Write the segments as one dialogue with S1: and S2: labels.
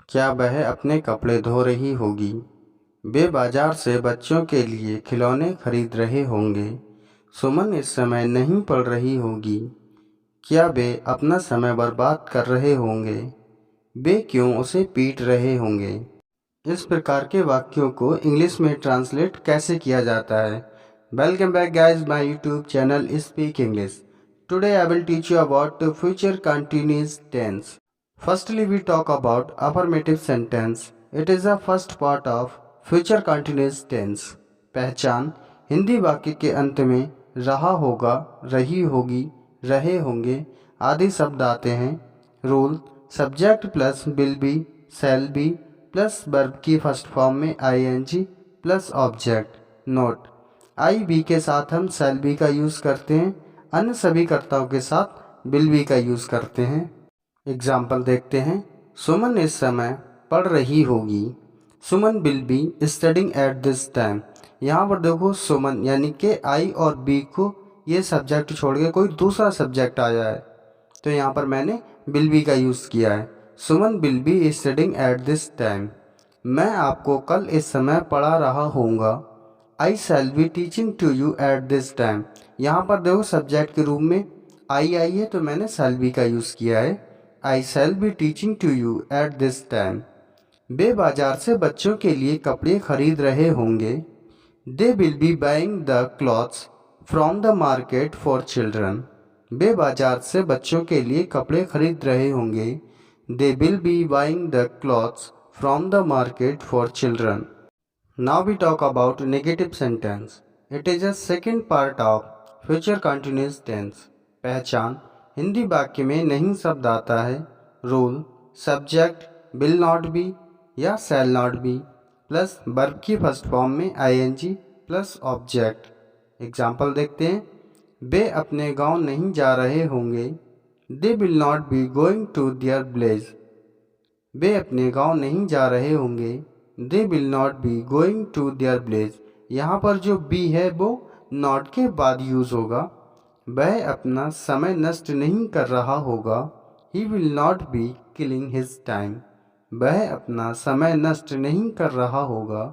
S1: क्या वह अपने कपड़े धो रही होगी? वे बाजार से बच्चों के लिए खिलौने खरीद रहे होंगे। सुमन इस समय नहीं पढ़ रही होगी। क्या वे अपना समय बर्बाद कर रहे होंगे? वे क्यों उसे पीट रहे होंगे? इस प्रकार के वाक्यों को इंग्लिश में ट्रांसलेट कैसे किया जाता है? Welcome back guys my YouTube channel speak English. Today I will teach you about future continuous tense. Firstly, we talk about affirmative sentence. It is the first part of future continuous tense. पहचान हिंदी वाक्य के अंत में रहा होगा, रही होगी, रहे होंगे आदि शब्द आते हैं। Rule subject plus will be, shall be plus verb की फर्स्ट फॉर्म में ing प्लस ऑब्जेक्ट। नोट आई बी के साथ हम शैल बी का यूज़ करते हैं, अन्य सभी कर्ताओं के साथ विल बी का यूज़ करते हैं। एग्जाम्पल देखते हैं। सुमन इस समय पढ़ रही होगी। Suman will be studying at this time. यहाँ पर देखो सुमन यानी कि आई और बी को ये सब्जेक्ट छोड़ के कोई दूसरा सब्जेक्ट आ जाए तो यहाँ पर मैंने विल बी का यूज़ किया है। Suman will be studying at this time. मैं आपको कल इस समय पढ़ा रहा होऊंगा। I shall be teaching to you at this time. यहाँ पर देखो सब्जेक्ट के रूप में आई है तो मैंने शैल बी का यूज़ किया है। I shall be teaching to you at this time. वे बाजार से बच्चों के लिए कपड़े खरीद रहे होंगे। They will be buying the clothes from the market for children. वे बाजार से बच्चों के लिए कपड़े खरीद रहे होंगे। They will be buying the clothes from the market for children. Now we talk about negative sentence. It is a second part of future continuous tense. पहचान हिंदी वाक्य में नहीं शब्द आता है। Rule subject will not be या shall not be plus verb की first form में ing प्लस ऑब्जेक्ट। एग्जाम्पल देखते हैं। वे अपने गांव नहीं जा रहे होंगे। They will not be going to their village. वे अपने गांव नहीं जा रहे होंगे। They will not be going to their village. यहाँ पर जो बी है वो नॉट के बाद यूज़ होगा। वह अपना समय नष्ट नहीं कर रहा होगा। He will not be killing his time. वह अपना समय नष्ट नहीं कर रहा होगा।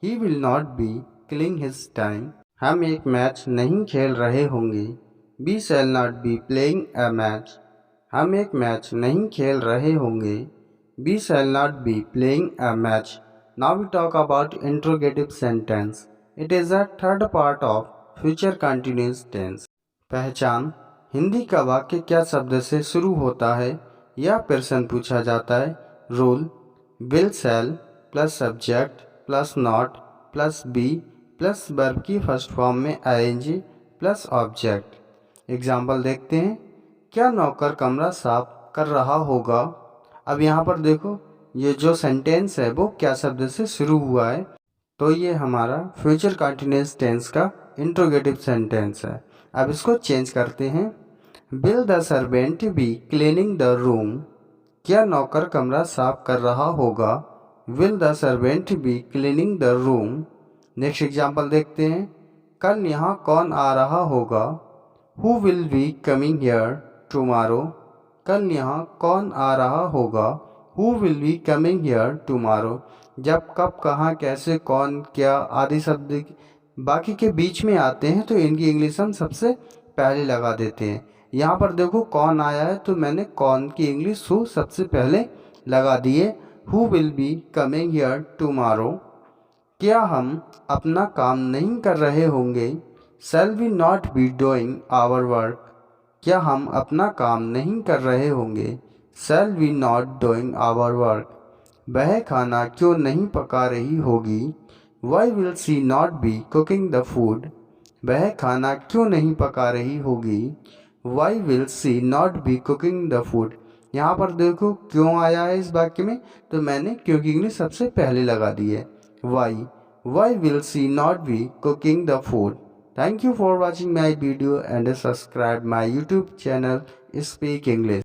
S1: He will not be killing his time. हम एक मैच नहीं खेल रहे होंगे। We shall not be playing a match. हम एक मैच नहीं खेल रहे होंगे। We shall not be playing a match. Now we talk about interrogative sentence. It is a third part of future continuous tense. पहचान हिंदी का वाक्य क्या शब्द से शुरू होता है या प्रश्न पूछा जाता है। Rule will shall plus subject plus not plus be plus verb की फर्स्ट फॉर्म में ing प्लस ऑब्जेक्ट। एग्जाम्पल देखते हैं। क्या नौकर कमरा साफ कर रहा होगा? अब यहाँ पर देखो ये जो सेंटेंस है वो क्या शब्द से शुरू हुआ है तो ये हमारा फ्यूचर कंटिन्यूअस टेंस का इंट्रोगेटिव सेंटेंस है। अब इसको चेंज करते हैं। Will the servant be cleaning the room. क्या नौकर कमरा साफ कर रहा होगा? Will the servant be cleaning the room. Next example देखते हैं। कल यहाँ कौन आ रहा होगा? Who will be coming here tomorrow. कल यहाँ कौन आ रहा होगा? Who will be coming here tomorrow. जब कब कहाँ कैसे कौन क्या आदि शब्द बाकी के बीच में आते हैं तो इनकी इंग्लिश हम सबसे पहले लगा देते हैं। यहाँ पर देखो कौन आया है तो मैंने कौन की इंग्लिश हु सबसे पहले लगा दिए। Who will be coming here tomorrow. क्या हम अपना काम नहीं कर रहे होंगे? Shall we not be doing our work. क्या हम अपना काम नहीं कर रहे होंगे? Shall we not doing our work. वह खाना क्यों नहीं पका रही होगी? Why will she not be cooking the food. वह खाना क्यों नहीं पका रही होगी? Why will she not be cooking the food. यहाँ पर देखो क्यों आया है इस वाक्य में तो मैंने क्योंकि इंग्लिश सबसे पहले लगा दी है। Why will she not be cooking the food. Thank you for watching my video and subscribe my YouTube channel Speak English.